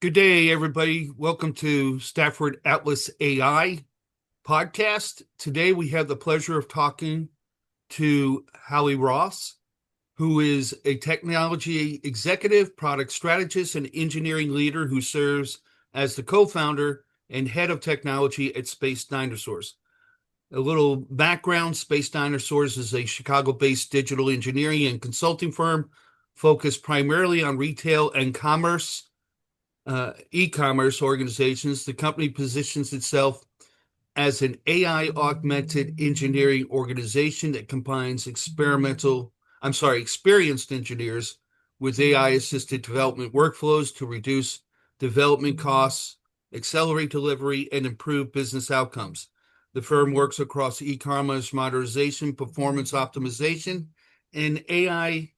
Good day, everybody. Welcome to Stafford Atlas AI podcast. Today, we have the pleasure of talking to Howie Ross, who is a technology executive, product strategist, and engineering leader who serves as the co-founder and head of technology at Space Dinosaurs. A little background: Space Dinosaurs is a Chicago-based digital engineering and consulting firm focused primarily on retail and e-commerce organizations. The company positions itself as an AI augmented engineering organization that combines experienced engineers with AI assisted development workflows to reduce development costs, accelerate delivery, and improve business outcomes. The firm works across e-commerce modernization, performance optimization, and AI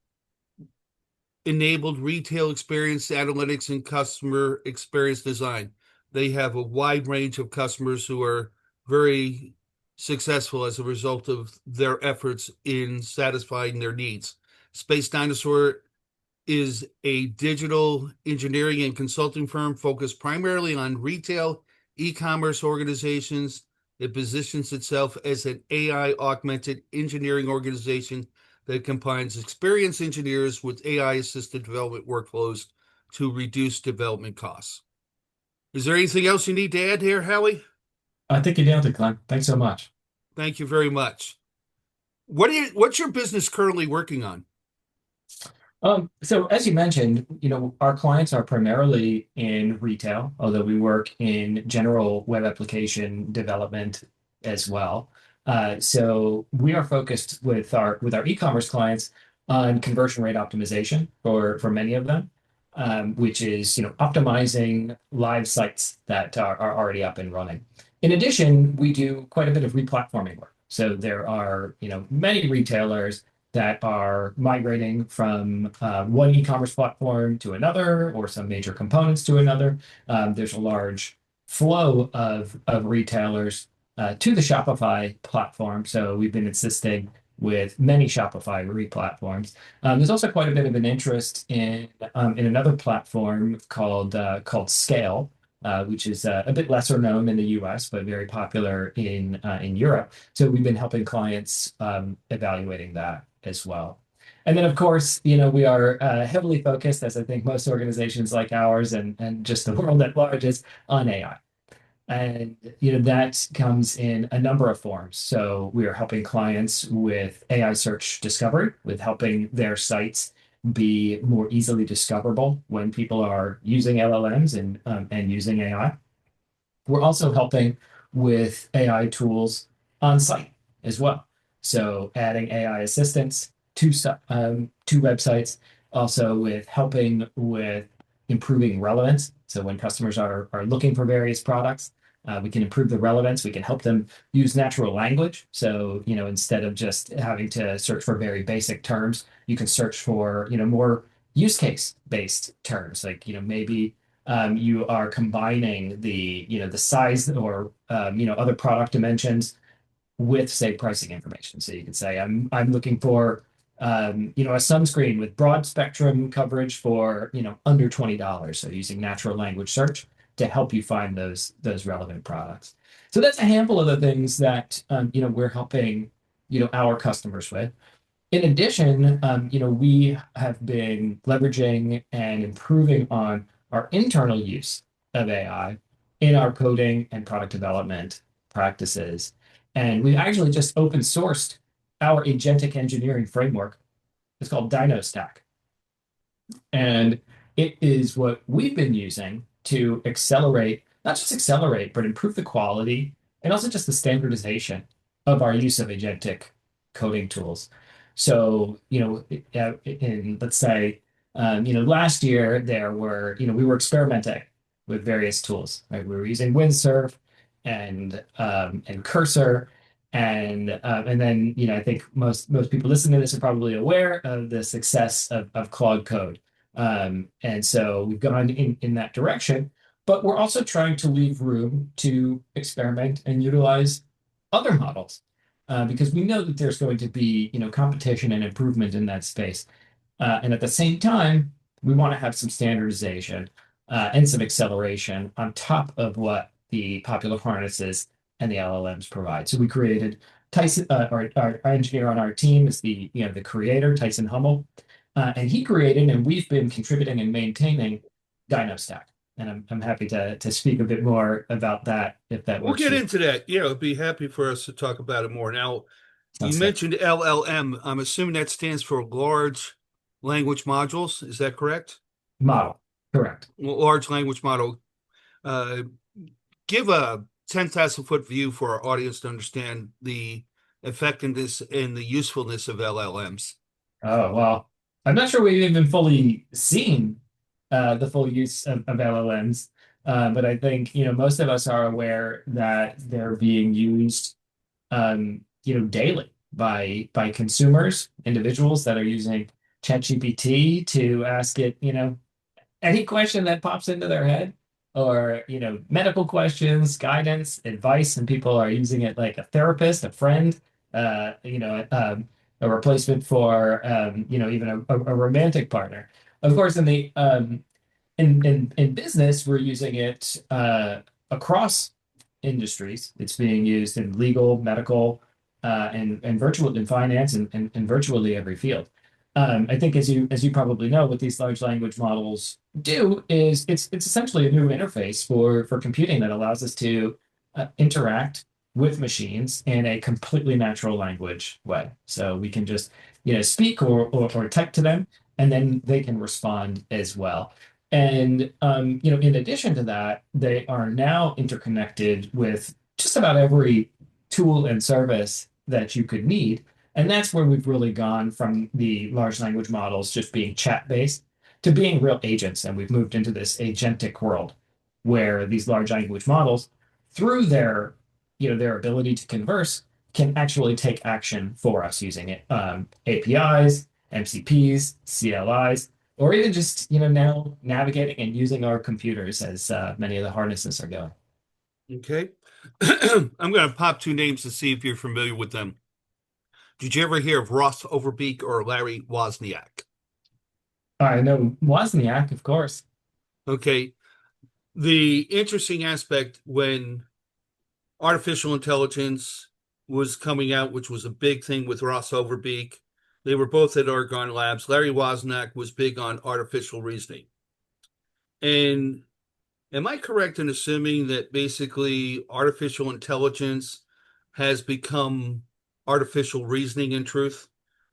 enabled retail experience analytics and customer experience design. They have a wide range of customers who are very successful as a result of their efforts in satisfying their needs. Space Dinosaur is a digital engineering and consulting firm focused primarily on retail e-commerce organizations. It positions itself as an AI augmented engineering organization that combines experienced engineers with AI-assisted development workflows to reduce development costs. Is there anything else you need to add here, Howie? I think you nailed it, Glenn. Thanks so much. Thank you very much. What's your business currently working on? So as you mentioned, our clients are primarily in retail, although we work in general web application development as well. So we are focused with our e-commerce clients on conversion rate optimization for many of them, which is optimizing live sites that are already up and running. In addition, we do quite a bit of replatforming work. So there are many retailers that are migrating from one e-commerce platform to another, or some major components to another. There's a large flow of retailers to the Shopify platform. So we've been assisting with many Shopify replatforms. There's also quite a bit of an interest in another platform called Scale, which is a bit lesser known in the US, but very popular in Europe. So we've been helping clients evaluating that as well. And then, of course, we are heavily focused, as I think most organizations like ours and just the world at large is, on AI. And that comes in a number of forms. So we are helping clients with AI search discovery, with helping their sites be more easily discoverable when people are using LLMs and using AI. We're also helping with AI tools on site as well. So adding AI assistance to websites, also with helping with improving relevance. So when customers are looking for various products, we can improve the relevance. We can help them use natural language. So, instead of just having to search for very basic terms, you can search for, more use case based terms. Like, maybe you are combining the size or, other product dimensions with, say, pricing information. So you can say, I'm looking for, a sunscreen with broad spectrum coverage for, under $20. So using natural language search to help you find those relevant products. So that's a handful of the things that we're helping our customers with. In addition, we have been leveraging and improving on our internal use of AI in our coding and product development practices. And we've actually just open sourced our agentic engineering framework. It's called DinoStack. And it is what we've been using to accelerate, not just accelerate, but improve the quality and also just the standardization of our use of agentic coding tools. So, let's say, last year we were experimenting with various tools, right? We were using Windsurf and Cursor, and then I think most people listening to this are probably aware of the success of Claude Code. And so we've gone in that direction, but we're also trying to leave room to experiment and utilize other models, because we know that there's going to be competition and improvement in that space. And at the same time, we want to have some standardization and some acceleration on top of what the popular harnesses and the LLMs provide. So we created Tyson, our engineer on our team is the creator, Tyson Hummel, and he created, and we've been contributing and maintaining DynoStack. And I'm happy to speak a bit more about that if that We'll works get for you. into that. Yeah, I'd be happy for us to talk about it more. Now, you Sounds good. mentioned LLM. I'm assuming that stands for large language modules. Is that correct? Model, correct. Large language model. Uh, Give a 10,000-foot view for our audience to understand the effectiveness and the usefulness of LLMs. Oh, well, I'm not sure we've even fully seen the full use of LLMs, but I think most of us are aware that they're being used daily by consumers, individuals that are using ChatGPT to ask it, any question that pops into their head, or medical questions, guidance, advice, and people are using it like a therapist, a friend, a replacement for even a romantic partner. Of course, in business, we're using it across industries. It's being used in legal, medical, and virtual in finance and virtually every field. I think as you probably know, what these large language models do is it's essentially a new interface for computing that allows us to interact with machines in a completely natural language way. So we can just speak or type to them, and then they can respond as well. And in addition to that, they are now interconnected with just about every tool and service that you could need. And that's where we've really gone from the large language models just being chat-based to being real agents. And we've moved into this agentic world where these large language models, through their ability to converse, can actually take action for us using it. APIs, MCPs, CLIs, or even just now navigating and using our computers as many of the harnesses are going. Okay. I'm going to pop two names to see if you're familiar with them. Did you ever hear of Ross Overbeek or Larry Wozniak? I know Wozniak, of course. Okay. The interesting aspect when artificial intelligence was coming out, which was a big thing with Ross Overbeek, they were both at Argonne Labs. Larry Wozniak was big on artificial reasoning. And am I correct in assuming that basically artificial intelligence has become artificial reasoning in truth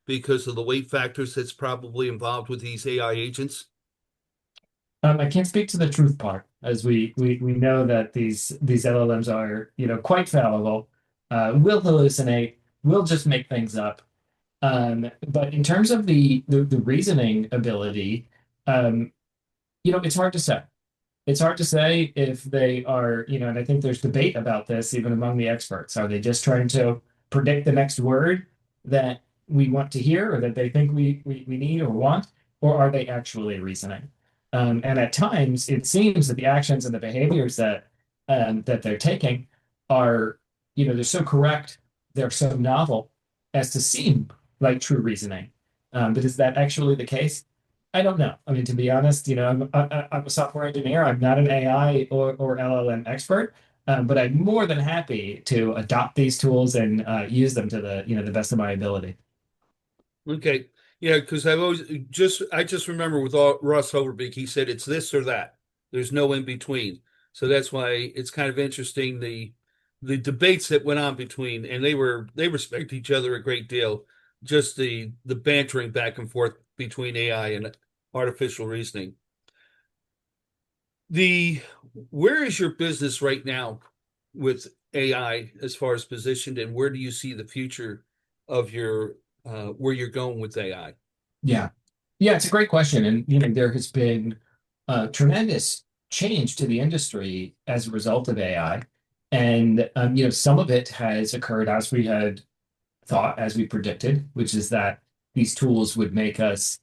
because of the weight factors that's probably involved with these AI agents? I can't speak to the truth part, as we know that these LLMs are quite fallible, will hallucinate, will just make things up. But in terms of the reasoning ability, um, it's hard to say. It's hard to say if they are, and I think there's debate about this even among the experts. Are they just trying to predict the next word that we want to hear or that they think we need or want, or are they actually reasoning? And at times, it seems that the actions and the behaviors that they're taking are, they're so correct, they're so novel as to seem like true reasoning. But is that actually the case? I don't know. I mean, to be honest, I'm a software engineer. I'm not an AI or LLM expert, but I'm more than happy to adopt these tools and use them to the best of my ability. Okay. Yeah, because I just remember with Ross Overbeek, he said it's this or that. There's no in between. So that's why it's kind of interesting the debates that went on between, and they respect each other a great deal. Just the bantering back and forth between AI and artificial reasoning. The Where is your business right now with AI as far as positioned, and where do you see the future of your where you're going with AI? Yeah. Yeah, it's a great question. And, there has been tremendous change to the industry as a result of AI. And, some of it has occurred as we had thought, as we predicted, which is that these tools would make us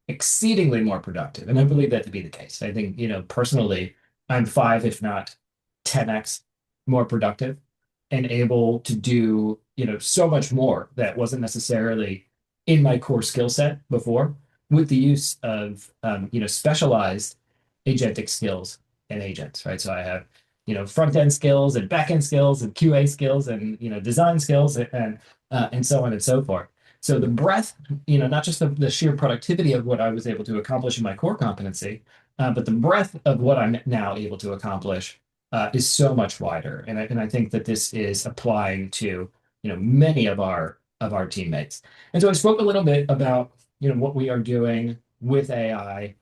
exceedingly more productive. And I believe that to be the case. I think, personally, I'm five, if not 10x more productive and able to do, so much more that wasn't necessarily in my core skill set before with the use of, specialized agentic skills and agents, right? So I have, front end skills and back end skills and QA skills and design skills and so on and so forth. So the breadth, not just the sheer productivity of what I was able to accomplish in my core competency, but the breadth of what I'm now able to accomplish is so much wider. And I think that this is applying to many of our teammates. And so I spoke a little bit about what we are doing with AI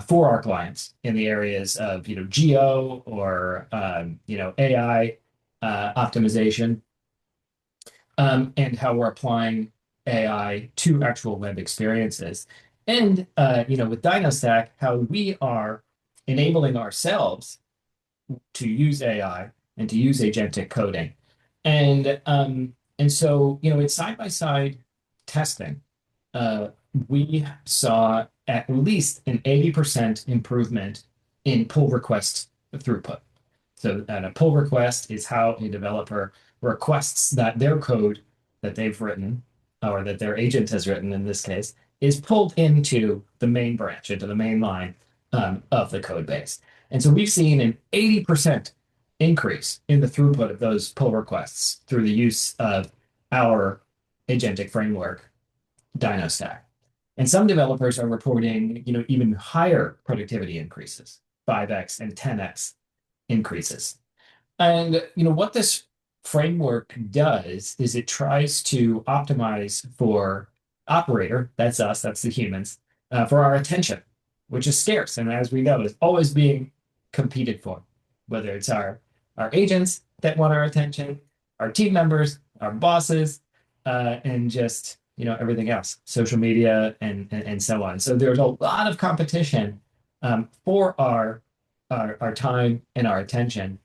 for our clients in the areas of geo or AI optimization, and how we're applying AI to actual web experiences. And with DinoStack, how we are enabling ourselves to use AI and to use agentic coding. And so, it's side by side testing. Uh, we saw at least an 80% improvement in pull request throughput. So, and a pull request is how a developer requests that their code that they've written, or that their agent has written in this case, is pulled into the main branch, into the main line of the code base. And so we've seen an 80% increase in the throughput of those pull requests through the use of our agentic framework, DinoStack. And some developers are reporting, even higher productivity increases, 5x and 10x increases. And what this framework does is it tries to optimize for operator, that's us, that's the humans, for our attention, which is scarce. And as we know, is always being competed for, whether it's our agents that want our attention, our team members, our bosses, and just everything else, social media and so on. So there's a lot of competition for our time and our attention.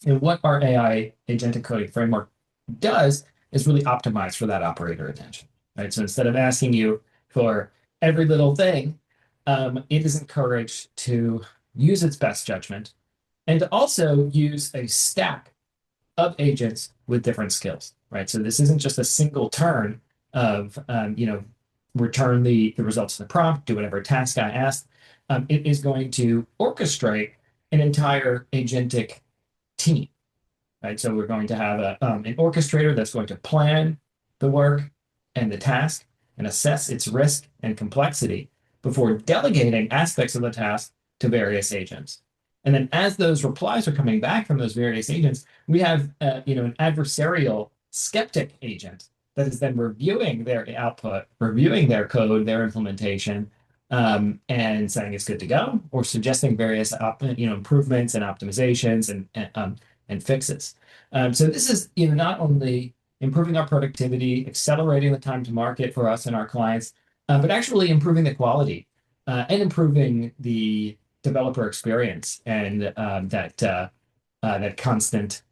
And what our AI agentic coding framework does is really optimize for that operator attention, right? So instead of asking you for every little thing, it is encouraged to use its best judgment and to also use a stack of agents with different skills, right? So this isn't just a single turn of, return the results of the prompt, do whatever task I asked. It is going to orchestrate an entire agentic team, right? So we're going to have an orchestrator that's going to plan the work and the task and assess its risk and complexity before delegating aspects of the task to various agents. And then as those replies are coming back from those various agents, we have an adversarial skeptic agent that is then reviewing their output, reviewing their code, their implementation, and saying it's good to go, or suggesting various improvements and optimizations and fixes. So this is not only improving our productivity, accelerating the time to market for us and our clients, but actually improving the quality and improving the developer experience and that constant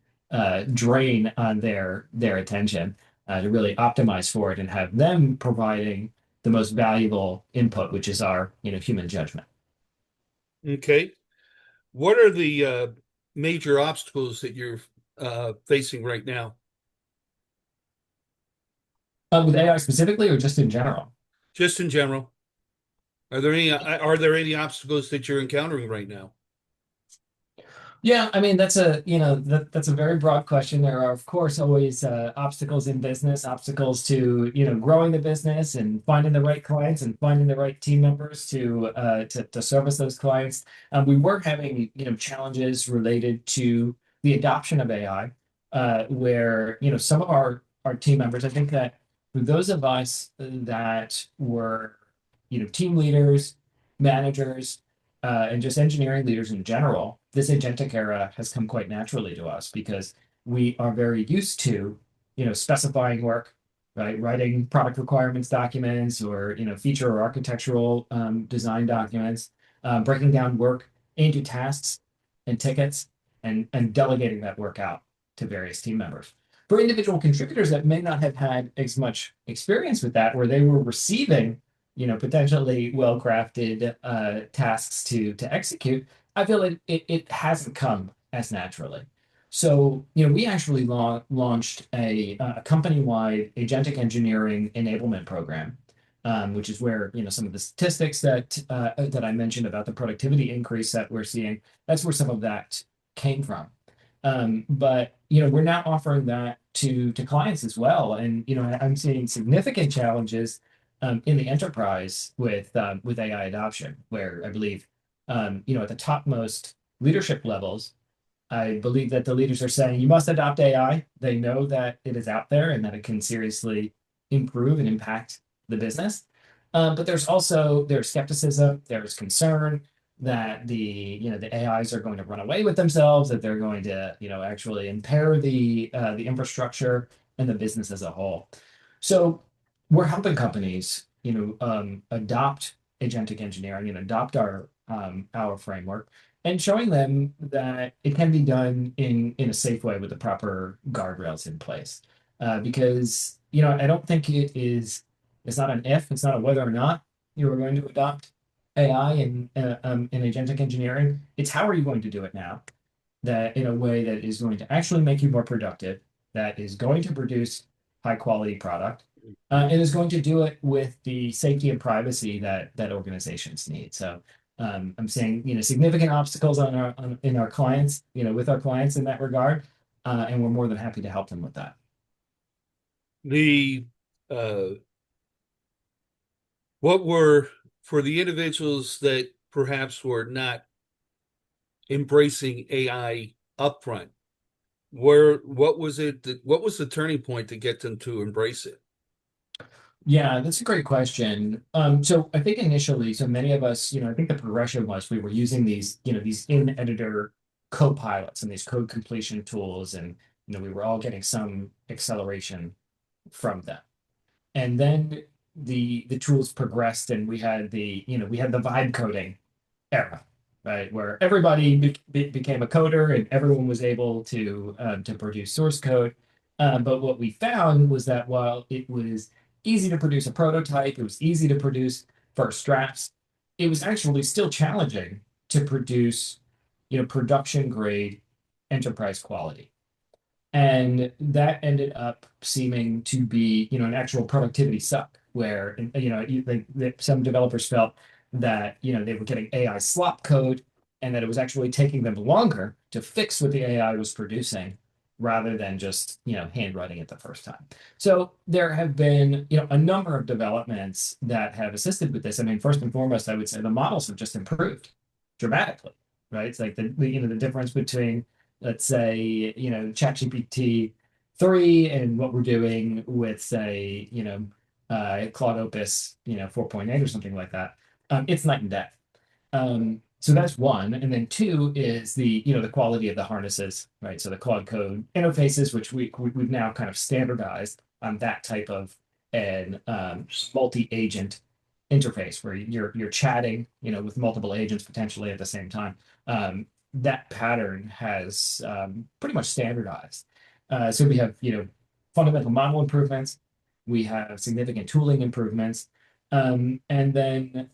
drain on their attention to really optimize for it and have them providing the most valuable input, which is our human judgment. Okay. What are the major obstacles that you're facing right now? With AI specifically, or just in general? Just in general. Are there any obstacles that you're encountering right now? Yeah, I mean that's a very broad question. There are of course always obstacles in business, obstacles to growing the business and finding the right clients and finding the right team members to service those clients. We were having challenges related to the adoption of AI, where some of our team members. I think that for those of us that were team leaders, managers, and just engineering leaders in general, this agentic era has come quite naturally to us because we are very used to, specifying work, right? Writing product requirements documents or, feature or architectural design documents, breaking down work into tasks and tickets and delegating that work out to various team members. For individual contributors that may not have had as much experience with that, where they were receiving potentially well-crafted tasks to execute, I feel it hasn't come as naturally. So, we actually launched a company-wide agentic engineering enablement program which is where some of the statistics that I mentioned about the productivity increase that we're seeing. That's where some of that came from. But we're now offering that to clients as well, and I'm seeing significant challenges in the enterprise with AI adoption, where I believe at the topmost leadership levels, I believe that the leaders are saying you must adopt AI. They know that it is out there and that it can seriously improve and impact the business. But there's skepticism, there's concern that the AIs are going to run away with themselves, that they're going to actually impair the infrastructure and the business as a whole. So we're helping companies adopt agentic engineering and adopt our framework and showing them that it can be done in a safe way with the proper guardrails in place. Because I don't think it's not an if, it's not a whether or not you are going to adopt AI in agentic engineering. It's how are you going to do it now, that in a way that is going to actually make you more productive, that is going to produce high quality product, and is going to do it with the safety and privacy that organizations need. So I'm seeing significant obstacles in our clients, with our clients in that regard, and we're more than happy to help them with that. The what were for the individuals that perhaps were not embracing AI upfront, what was what was the turning point to get them to embrace it? Yeah, that's a great question. So I think initially, so many of us, I think the progression was we were using these in-editor co-pilots and these code completion tools, and we were all getting some acceleration from them. And then the tools progressed, and we had the vibe coding era, right, where everybody became a coder and everyone was able to produce source code. But what we found was that while it was easy to produce a prototype, it was easy to produce first drafts, it was actually still challenging to produce, production grade enterprise quality. And that ended up seeming to be, an actual productivity suck, where some developers felt that they were getting AI slop code, and that it was actually taking them longer to fix what the AI was producing rather than just handwriting it the first time. So there have been a number of developments that have assisted with this. I mean, first and foremost, I would say the models have just improved dramatically, right? It's like the difference between, let's say, ChatGPT 3 and what we're doing with, say, Claude Opus 4.8 or something like that. It's night and day. So that's one, and then two is the quality of the harnesses, right? So the Claude Code interfaces, which we've now kind of standardized on that type of an multi-agent interface where you're chatting, with multiple agents potentially at the same time. That pattern has pretty much standardized. So we have fundamental model improvements, we have significant tooling improvements, and then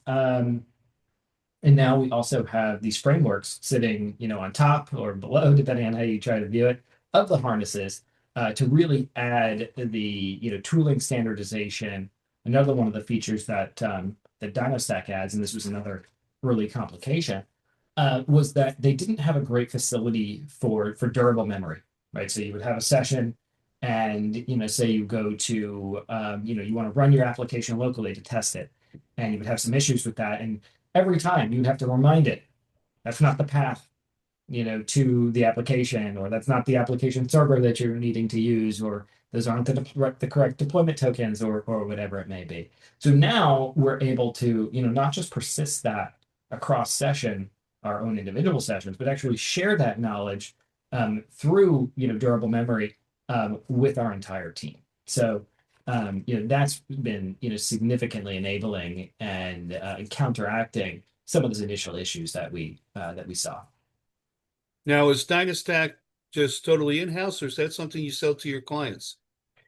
and now we also have these frameworks sitting, on top or below, depending on how you try to view it, of the harnesses to really add the tooling standardization. Another one of the features that DinoStack adds, and this was another early complication, was that they didn't have a great facility for durable memory, right? So you would have a session, and say you go to you want to run your application locally to test it, and you would have some issues with that, and every time you'd have to remind it that's not the path to the application, or that's not the application server that you're needing to use, or those aren't the correct deployment tokens, or whatever it may be. So now we're able to not just persist that across session, our own individual sessions, but actually share that knowledge through durable memory with our entire team. So that's been significantly enabling and counteracting some of those initial issues that we saw. Now, is Dynastack just totally in-house, or is that something you sell to your clients?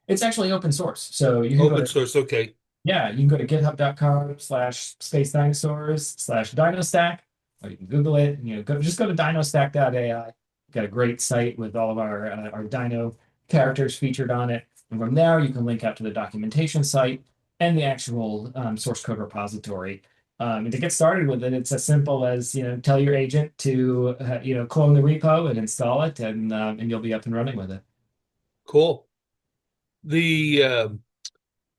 It's actually open source, so you can go Open to source, okay. yeah, you can go to github.com/space dinosaurs/dinostack, or you can Google it. Just go to dinostack.ai. Got a great site with all of our dino characters featured on it. And from there, you can link out to the documentation site. and the actual source code repository. And to get started with it, it's as simple as tell your agent to clone the repo and install it, and you'll be up and running with it. Cool. The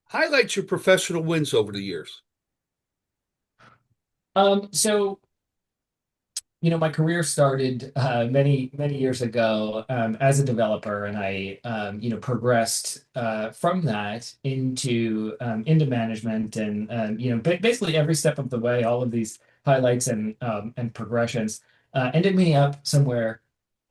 highlight your professional wins over the years. So my career started many, many years ago as a developer, and I, progressed from that into management, and basically every step of the way, all of these highlights and progressions ended me up somewhere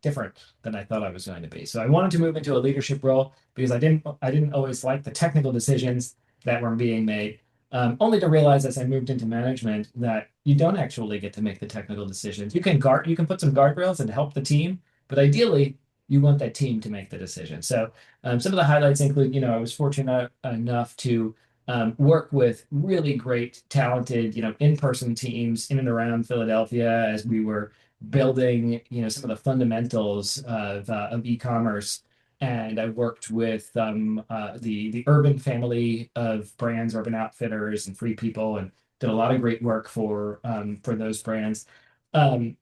different than I thought I was going to be. So I wanted to move into a leadership role because I didn't always like the technical decisions that were being made. Only to realize as I moved into management that you don't actually get to make the technical decisions. You can put some guardrails and help the team, but ideally you want that team to make the decision. So some of the highlights include, I was fortunate enough to work with really great, talented, in-person teams in and around Philadelphia as we were building, some of the fundamentals of e-commerce. And I worked with the Urban family of brands, Urban Outfitters and Free People, and did a lot of great work for those brands. Um,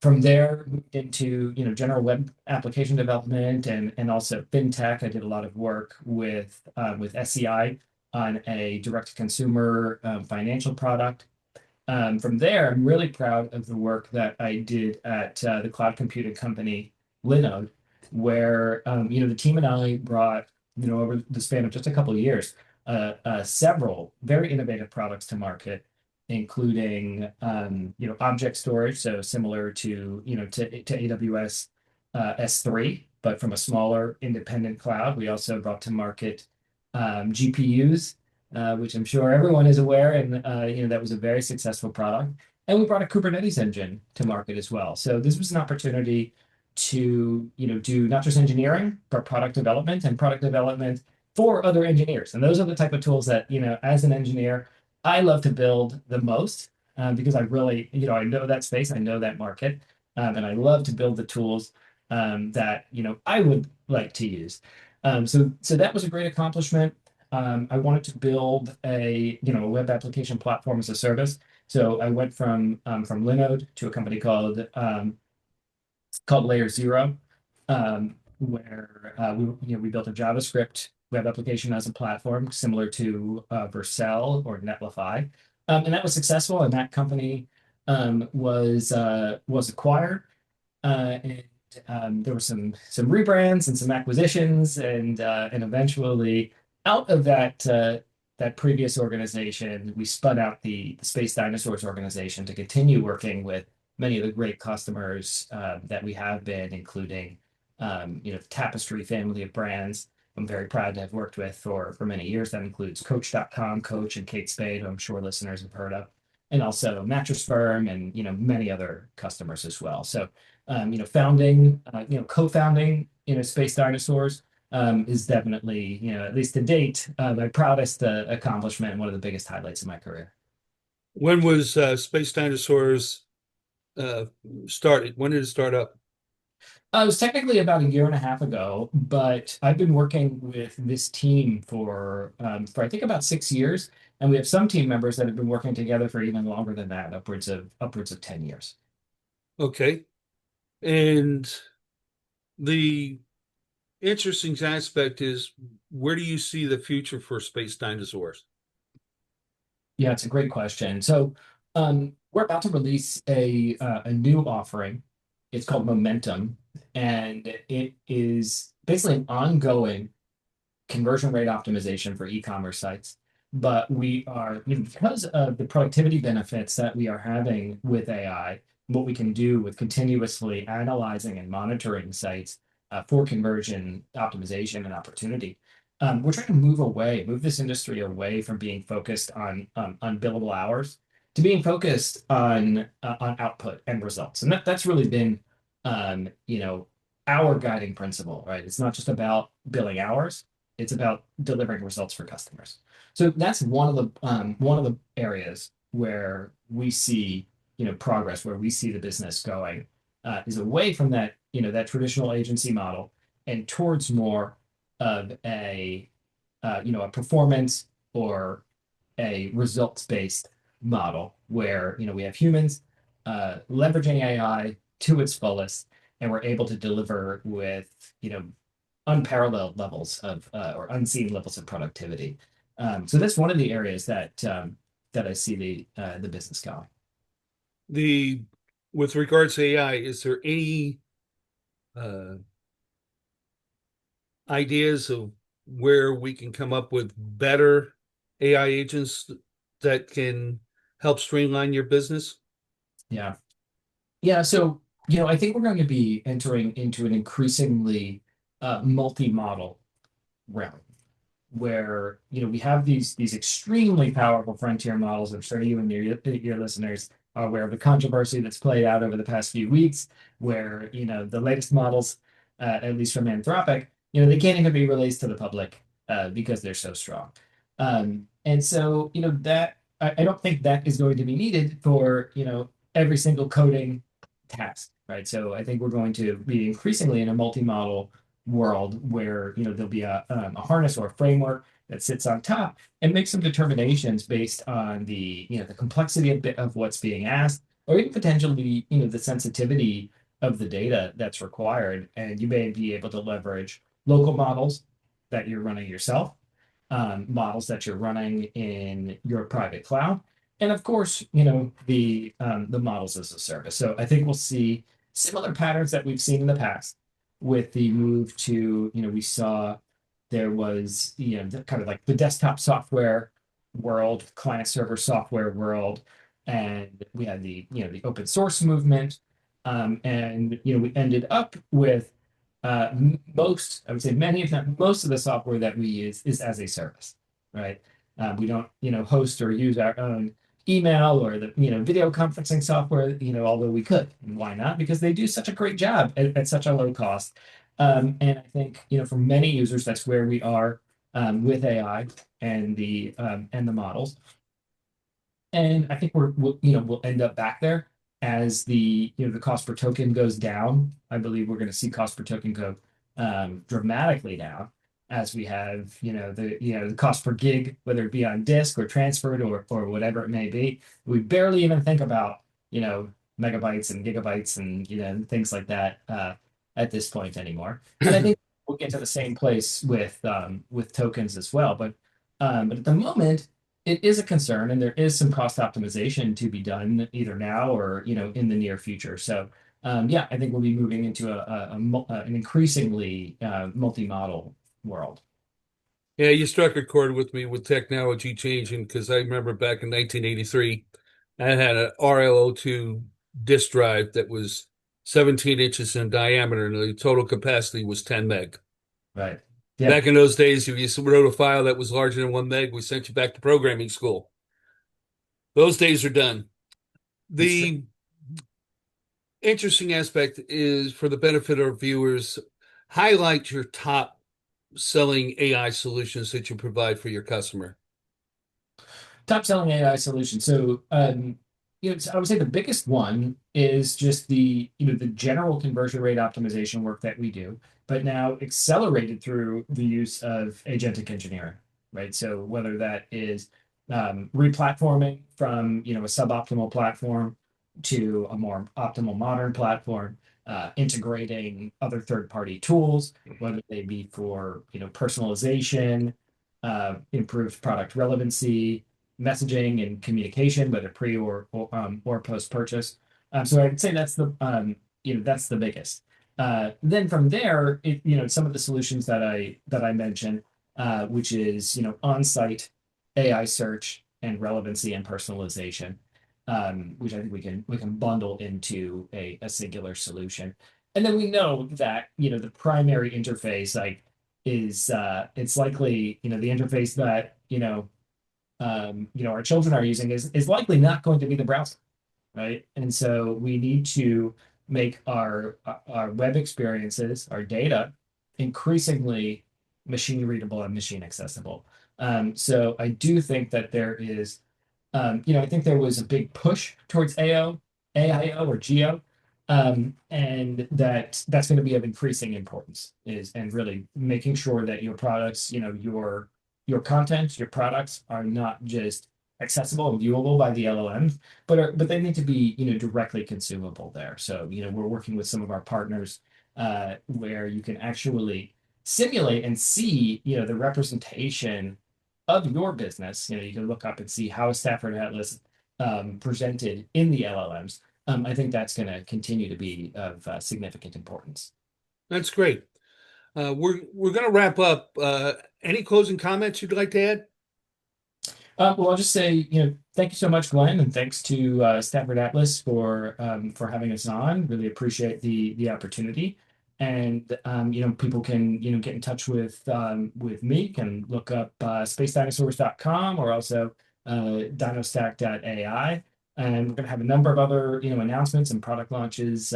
from there, moved into general web application development and also fintech. I did a lot of work with SEI on a direct to consumer financial product. From there, I'm really proud of the work that I did at the cloud computing company Linode, where the team and I brought over the span of just a couple of years several very innovative products to market, including object storage, so similar to AWS S3, but from a smaller independent cloud. We also brought to market GPUs, which I'm sure everyone is aware, and that was a very successful product. And we brought a Kubernetes engine to market as well. So this was an opportunity to do not just engineering, but product development for other engineers. And those are the type of tools that as an engineer, I love to build the most because I really I know that space, I know that market, and I love to build the tools that I would like to use. So that was a great accomplishment. I wanted to build a web application platform as a service. So I went from Linode to a company called Layer Zero, where we built a JavaScript web application as a platform similar to Vercel or Netlify, and that was successful. And that company was acquired, and there were some rebrands and some acquisitions, and eventually out of that previous organization, we spun out the Space Dinosaurs organization to continue working with many of the great customers that we have been, including the Tapestry family of brands. I'm very proud to have worked with for many years. That includes Coach.com, Coach and Kate Spade, who I'm sure listeners have heard of, and also Mattress Firm and many other customers as well. So co-founding Space Dinosaurs is definitely at least to date my proudest accomplishment and one of the biggest highlights of my career. When was Space Dinosaurs uh, started? When did it start up? It was technically about a year and a half ago, but I've been working with this team for I think about 6 years, and we have some team members that have been working together for even longer than that, upwards of 10 years. Okay. And the interesting aspect is, where do you see the future for Space Dinosaurs? Yeah, it's a great question. So we're about to release a new offering. It's called Momentum, and it is basically an ongoing conversion rate optimization for e-commerce sites. But we are, because of the productivity benefits that we are having with AI, what we can do with continuously analyzing and monitoring sites for conversion optimization and opportunity. We're trying to move this industry away from being focused on billable hours to being focused on output and results, and that's really been our guiding principle, right? It's not just about billing hours; it's about delivering results for customers. So that's one of the areas where we see progress, where we see the business going is away from that traditional agency model and towards more of a performance or a results-based model where we have humans leveraging AI to its fullest, and we're able to deliver with unparalleled levels of or unseen levels of productivity. So that's one of the areas that I see the business going. The With regards to AI, is there any uh, ideas of where we can come up with better AI agents that can help streamline your business? Yeah. Yeah. So, I think we're going to be entering into an increasingly multi-model realm where we have these extremely powerful frontier models. I'm sure you and your listeners are aware of the controversy that's played out over the past few weeks, where the latest models, at least from Anthropic, they can't even be released to the public because they're so strong. And so that I don't think that is going to be needed for every single coding task, right? So I think we're going to be increasingly in a multi-model world where there'll be a harness or a framework that sits on top and makes some determinations based on the complexity of what's being asked, or even potentially the sensitivity of the data that's required. And you may be able to leverage local models that you're running yourself, models that you're running in your private cloud, and of course, the models as a service. So I think we'll see similar patterns that we've seen in the past with the move to, we saw there was, kind of like the desktop software world, client server software world, and we had the open source movement. And, we ended up with most, I would say many, if not most of the software that we use is as a service, right? We don't, host or use our own email or the video conferencing software, although we could. And why not? Because they do such a great job at such a low cost. And I think for many users, that's where we are with AI and the models. And I think we'll end up back there as the cost per token goes down. I believe we're going to see cost per token go dramatically down as we have the cost per gig, whether it be on disk or transferred or whatever it may be. We barely even think about megabytes and gigabytes and things like that at this point anymore. And I think we'll get to the same place with tokens as well. But at the moment, it is a concern, and there is some cost optimization to be done either now or in the near future. So yeah, I think we'll be moving into an increasingly multi-model world. Yeah, you struck a chord with me with technology changing because I remember back in 1983, I had an RLO2 disk drive that was 17 inches in diameter and the total capacity was 10 meg. Right. Yeah, Back in those days, if you wrote a file that was larger than 1 meg, we sent you back to programming school. Those days are done. it's true. The interesting aspect is for the benefit of our viewers, highlight your top selling AI solutions that you provide for your customer. Top selling AI solution. So, I would say the biggest one is just the general conversion rate optimization work that we do, but now accelerated through the use of agentic engineering, right? So whether that is replatforming from a suboptimal platform to a more optimal modern platform, integrating other third-party tools, whether they be for personalization, improved product relevancy, messaging and communication, whether pre or post purchase. So I'd say that's the biggest. Then from there, some of the solutions that I mentioned, which is on-site AI search and relevancy and personalization, which I think we can bundle into a singular solution. And then we know that the primary interface like is it's likely the interface that our children are using is likely not going to be the browser, right? And so we need to make our web experiences, our data, increasingly machine readable and machine accessible. So I do think that there is, I think there was a big push towards AIO or Geo, and that's going to be of increasing importance and really making sure that your products, your content, your products are not just accessible and viewable by the LLMs, but they need to be, directly consumable there. So, we're working with some of our partners where you can actually simulate and see, the representation of your business. You can look up and see how Stafford Atlas presented in the LLMs. I think that's going to continue to be of significant importance. That's great. We're going to wrap up. Any closing comments you'd like to add? Well, I'll just say, thank you so much, Glenn, and thanks to Stafford Atlas for having us on. Really appreciate the opportunity. And people can get in touch with me, can look up spacedinosaurs.com or also dinostack.ai. And we're going to have a number of other announcements and product launches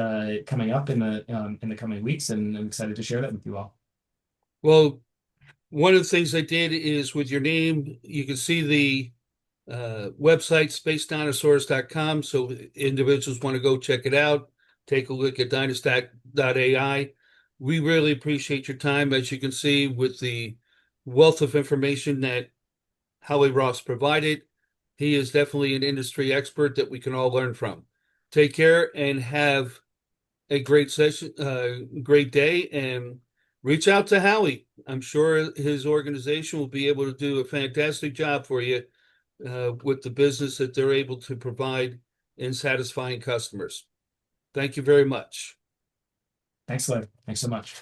coming up in the coming weeks, and I'm excited to share that with you all. Well, one of the things I did is with your name, you can see the website, spacedinosaurs.com. So individuals want to go check it out, take a look at dinostack.ai. We really appreciate your time, as you can see, with the wealth of information that Howie Ross provided. He is definitely an industry expert that we can all learn from. Take care and have a great session, great day, and reach out to Howie. I'm sure his organization will be able to do a fantastic job for you with the business that they're able to provide in satisfying customers. Thank you very much. Thanks, Glenn. Thanks so much.